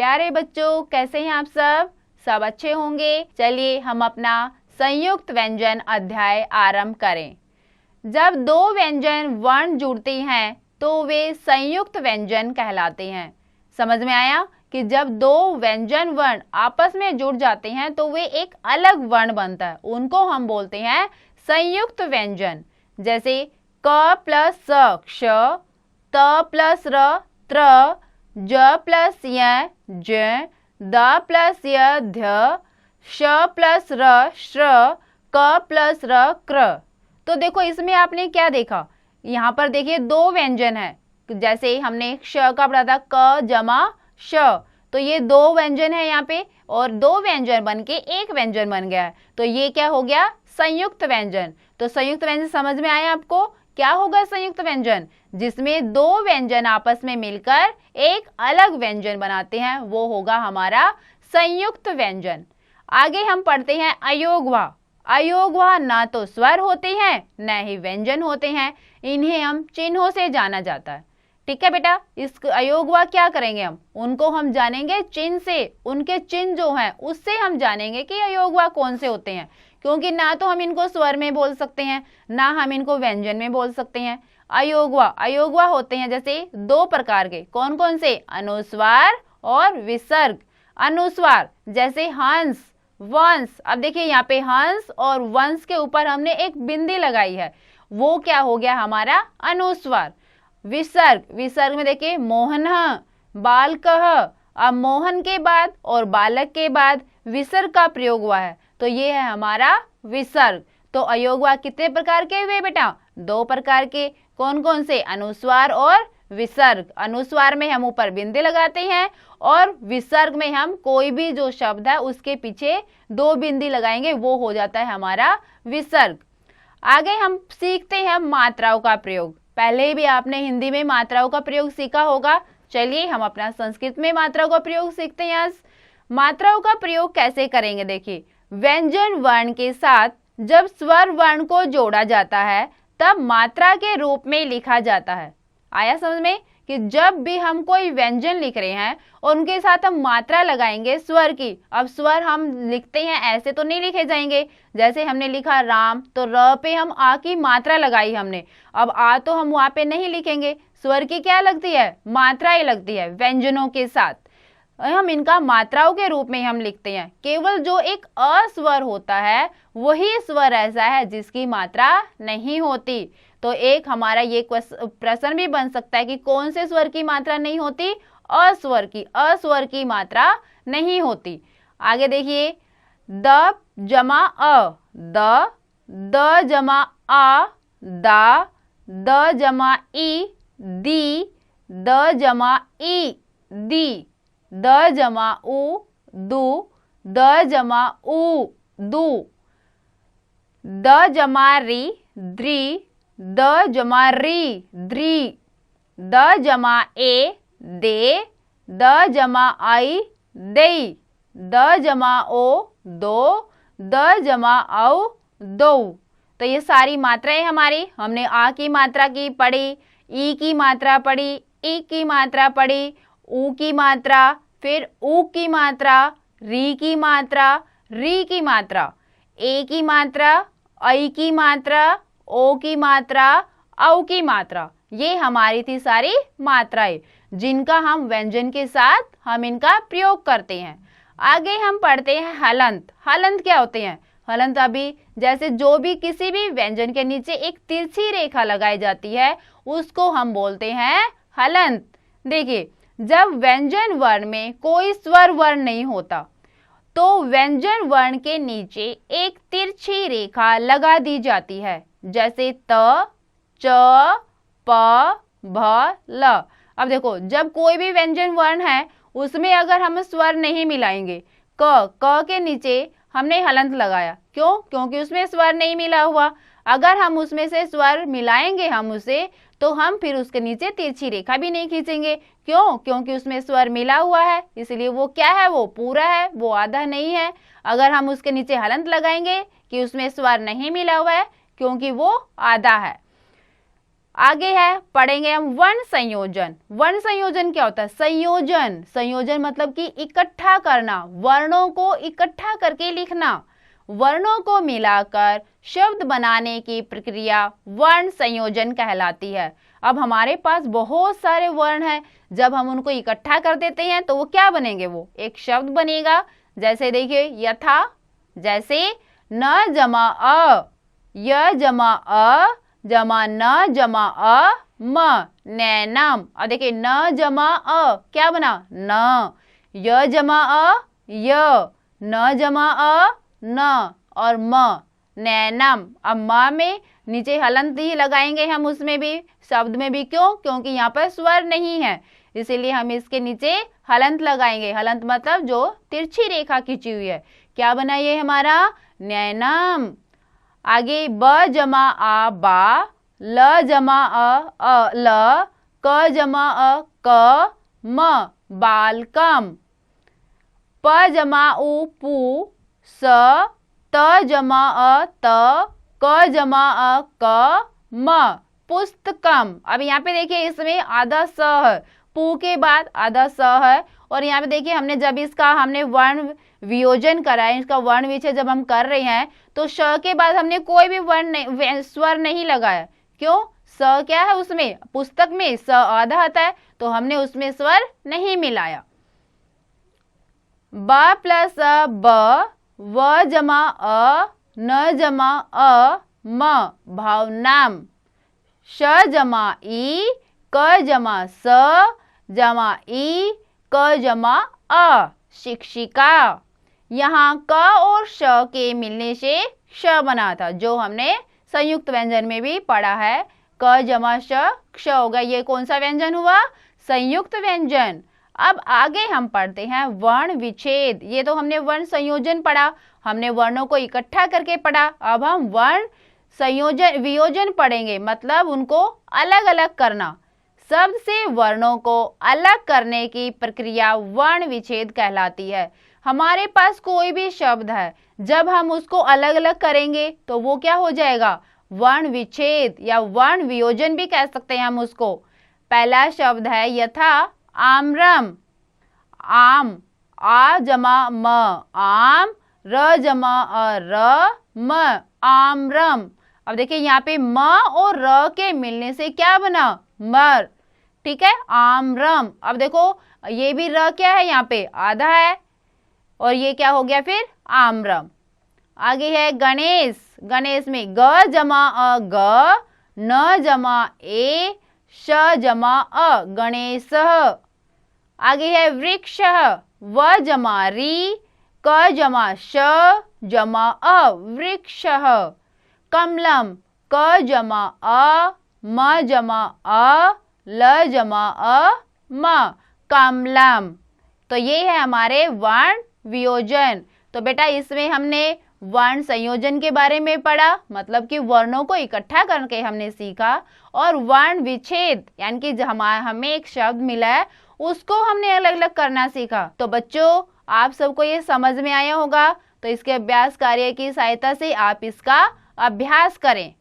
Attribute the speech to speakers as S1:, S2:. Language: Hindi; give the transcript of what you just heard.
S1: प्यारे बच्चों, कैसे हैं आप सब अच्छे होंगे। चलिए हम अपना संयुक्त व्यंजन अध्याय आरंभ करें। जब दो व्यंजन वर्ण जुड़ते हैं तो वे संयुक्त व्यंजन कहलाते हैं। समझ में आया कि जब दो व्यंजन वर्ण आपस में जुड़ जाते हैं तो वे एक अलग वर्ण बनता है, उनको हम बोलते हैं संयुक्त व्यंजन। जैसे क प्लस स क्ष, त प्लस र त्र, ज प्लस य ज, द प्लस य ध्य, श प्लस र श्र, क प्लस र क्र। तो देखो इसमें आपने क्या देखा, यहाँ पर देखिए दो व्यंजन है। जैसे हमने श का पढ़ा था क जमा श, तो ये दो व्यंजन है यहाँ पे और दो व्यंजन बन के एक व्यंजन बन गया है, तो ये क्या हो गया, संयुक्त व्यंजन। तो संयुक्त व्यंजन समझ में आया आपको, क्या होगा संयुक्त व्यंजन, जिसमें दो व्यंजन आपस में मिलकर एक अलग व्यंजन बनाते हैं, वो होगा हमारा संयुक्त व्यंजन। आगे हम पढ़ते हैं अयोगवा। अयोगवा ना तो स्वर होते हैं न ही व्यंजन होते हैं, इन्हें हम चिन्हों से जाना जाता है। ठीक है बेटा, इस अयोगवा क्या करेंगे, उनको हम जानेंगे चिन्ह से, उनके चिन्ह जो हैं उससे हम जानेंगे कि अयोगवा कौन से होते हैं, क्योंकि ना तो हम इनको स्वर में बोल सकते हैं ना हम इनको व्यंजन में बोल सकते हैं। अयोगवा होते हैं जैसे दो प्रकार के, कौन कौन से, अनुस्वार और विसर्ग। अनुस्वार जैसे हंस, वंश। अब देखिए यहाँ पे हंस और वंश के ऊपर हमने एक बिंदी लगाई है, वो क्या हो गया हमारा अनुस्वार। विसर्ग में देखिए मोहन, बालकः। अब मोहन के बाद और बालक के बाद विसर्ग का प्रयोग हुआ है, तो ये है हमारा विसर्ग। तो अयोगवा कितने प्रकार के हुए बेटा, दो प्रकार के। कौन कौन से, अनुस्वार और विसर्ग। अनुस्वार में हम ऊपर बिंदी लगाते हैं और विसर्ग में हम कोई भी जो शब्द है उसके पीछे दो बिंदी लगाएंगे, वो हो जाता है हमारा विसर्ग। आगे हम सीखते हैं मात्राओं का प्रयोग। पहले भी आपने हिंदी में मात्राओं का प्रयोग सीखा होगा, चलिए हम अपना संस्कृत में मात्राओं का प्रयोग सीखते हैं। आज मात्राओं का प्रयोग कैसे करेंगे, देखिए व्यंजन वर्ण के साथ जब स्वर वर्ण को जोड़ा जाता है तब मात्रा के रूप में लिखा जाता है। आया समझ में, कि जब भी हम कोई व्यंजन लिख रहे हैं और उनके साथ हम मात्रा लगाएंगे स्वर की। अब स्वर हम लिखते हैं ऐसे तो नहीं लिखे जाएंगे, जैसे हमने लिखा राम तो र पे हम आ की मात्रा लगाई हमने, अब आ तो हम वहां पे नहीं लिखेंगे, स्वर की क्या लगती है, मात्राएं लगती है। व्यंजनों के साथ हम इनका मात्राओं के रूप में हम लिखते हैं। केवल जो एक अस्वर होता है वही स्वर ऐसा है जिसकी मात्रा नहीं होती। तो एक हमारा ये प्रश्न भी बन सकता है कि कौन से स्वर की मात्रा नहीं होती, अस्वर की मात्रा नहीं होती। आगे देखिए द जमा अ, द जमा आ, दा, द जमा ई, दी, द जमा ई, दी, द जमा उ, दु, द जमा उ, दु, द जमा री, द्री, द जमा री, द्री, द जमा ए, दे, द जमा आई, दई, द जमा ओ, दो, द जमा औ, दो। तो ये सारी मात्राएं हमारी, हमने आ की मात्रा की पढ़ी, ई की मात्रा पढ़ी, ई की मात्रा पढ़ी, ऊ की मात्रा, फिर ऊ की मात्रा, री की मात्रा, री की मात्रा, ए की मात्रा, ऐ की मात्रा, ओ की मात्रा, औ की मात्रा। ये हमारी थी सारी मात्राएं जिनका हम व्यंजन के साथ हम इनका प्रयोग करते हैं। आगे हम पढ़ते हैं हलंत। हलंत क्या होते हैं, हलंत अभी जैसे जो भी किसी भी व्यंजन के नीचे एक तिरछी रेखा लगाई जाती है उसको हम बोलते हैं हलंत। देखिए जब व्यंजन वर्ण में कोई स्वर वर्ण नहीं होता तो व्यंजन वर्ण के नीचे एक तिरछी रेखा लगा दी जाती है, जैसे त, च, प, भ, ल। अब देखो जब कोई भी व्यंजन वर्ण है उसमें अगर हम स्वर नहीं मिलाएंगे, क के नीचे हमने हलंत लगाया, क्यों, क्योंकि उसमें स्वर नहीं मिला हुआ। अगर हम उसमें से स्वर मिलाएंगे हम उसे, तो हम फिर उसके नीचे तिरछी रेखा भी नहीं खींचेंगे, क्यों, क्योंकि उसमें स्वर मिला हुआ है, इसलिए वो क्या है, वो पूरा है, वो आधा नहीं है। अगर हम उसके नीचे हलंत लगाएंगे कि उसमें स्वर नहीं मिला हुआ है क्योंकि वो आधा है। आगे है पढ़ेंगे हम वर्ण संयोजन। वर्ण संयोजन क्या होता है? संयोजन, संयोजन मतलब कि इकट्ठा करना, वर्णों को इकट्ठा करके लिखना, वर्णों को मिलाकर शब्द बनाने की प्रक्रिया वर्ण संयोजन कहलाती है। अब हमारे पास बहुत सारे वर्ण हैं, जब हम उनको इकट्ठा कर देते हैं तो वो क्या बनेंगे? वो एक शब्द बनेगा। जैसे देखिए यथा, जैसे न जमा अ, य जमा अ जमा न जमा अ म, नैनम। अब देखिए न जमा अ क्या बना? न, य जमा अ य, न जमा अ न, और म, नैनम। अब म में नीचे हलंत ही लगाएंगे हम, उसमें भी, शब्द में भी। क्यों? क्योंकि यहाँ पर स्वर नहीं है, इसीलिए हम इसके नीचे हलंत लगाएंगे। हलंत मतलब जो तिरछी रेखा खींची हुई है। क्या बना ये हमारा? नैनम। आगे ब जमा आ बा, ल जमा अ ल, क जमा अ क म, बालकम। प जमा उ पु, स, त जमा अ त, क जमा अ क म, पुस्तकम। अब यहाँ पे देखिए इसमें आधा स है, पु के बाद आधा स है, और यहाँ पे देखिए हमने जब इसका हमने वर्ण वियोजन करा है, इसका वर्ण विच्छेद जब हम कर रहे हैं तो श के बाद हमने कोई भी वर्ण स्वर नहीं लगाया। क्यों? स क्या है उसमें? पुस्तक में स आधा आता है, तो हमने उसमें स्वर नहीं मिलाया। ब प्लस अ ब, व जमा अ, न जमा अ म, भावनाम। श जमा ई, क जमा स, जमा ई, क जमा अ, शिक्षिका। यहाँ क और श के मिलने से श बना था, जो हमने संयुक्त व्यंजन में भी पढ़ा है। क जमा श, क्ष होगा। ये कौन सा व्यंजन हुआ? संयुक्त व्यंजन। अब आगे हम पढ़ते हैं वर्ण विच्छेद। ये तो हमने वर्ण संयोजन पढ़ा, हमने वर्णों को इकट्ठा करके पढ़ा। अब हम वर्ण संयोजन वियोजन पढ़ेंगे, मतलब उनको अलग अलग करना। शब्द से वर्णों को अलग करने की प्रक्रिया वर्ण विच्छेद कहलाती है। हमारे पास कोई भी शब्द है, जब हम उसको अलग अलग करेंगे तो वो क्या हो जाएगा? वर्ण विच्छेद या वर्ण वियोजन भी कह सकते हैं हम उसको। पहला शब्द है यथा, आम्रम। आम, आ जमा म, आम, र जमा अ र म, आम्रम। अब देखिए यहाँ पे म और र के मिलने से क्या बना? मर। ठीक है, आम्रम। अब देखो ये भी र क्या है? यहाँ पे आधा है, और ये क्या हो गया फिर? आम्रम। आगे है गणेश। गणेश में ग जमा अ ग, न जमा ए, श जमा अ, गणेश। आगे है वृक्ष, व जमा री, क जमा श, जमा अ, वृक्ष। कमलम, क जमा अ, म जमा अ, ल जमा अ म, कमलम। तो ये है हमारे वर्ण वियोजन। तो बेटा इसमें हमने वर्ण संयोजन के बारे में पढ़ा, मतलब कि वर्णों को इकट्ठा करके हमने सीखा, और वर्ण विच्छेद यानी कि हमें एक शब्द मिला है उसको हमने अलग अलग करना सीखा। तो बच्चों आप सबको ये समझ में आया होगा, तो इसके अभ्यास कार्य की सहायता से आप इसका अभ्यास करें।